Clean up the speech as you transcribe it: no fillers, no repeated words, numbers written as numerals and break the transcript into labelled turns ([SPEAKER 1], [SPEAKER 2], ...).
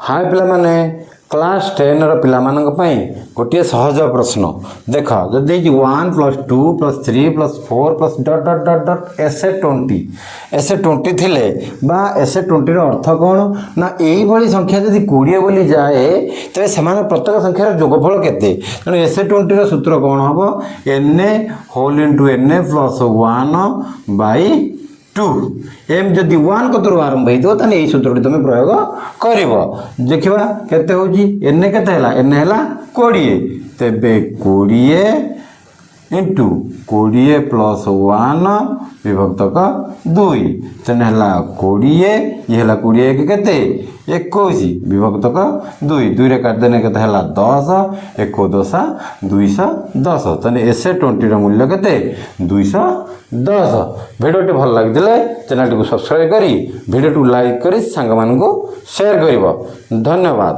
[SPEAKER 1] हाय पिला माने क्लास 10 पिला मानक पई गोटे सहज प्रश्न देख जदि 1 + 2 + 3 + 4 + डॉट डॉट डॉट डॉट एसे 20 थिले बा एसे 20 रो अर्थ कोन ना एई भली संख्या जदि 20 बोली जाए तबे समान प्रत्येक संख्यार जोगफल केते तेणु एसे 20 रो सूत्र कोन हबो na whole into na + 1/2 M जदि 1 कतरु आरंभ हो ताने एई सूत्रटी तुम प्रयोग करिवो देखिबा केते होजी एन केते हला एन हला 20 तेबे 20 इनटू 20 + 1 विभक्तक 2 तेन हला 20 ये हला 20 के केते 21 विभक्तक 2 2 रे काट देने केते हला 10 1 10 210 तने एसे 20 रो मूल्य केते 210 भिडियोटी भल लगिले चैनल को सब्सक्राइब करी भिडियो लाइक करी सांग मान को शेयर करिवो धन्यवाद।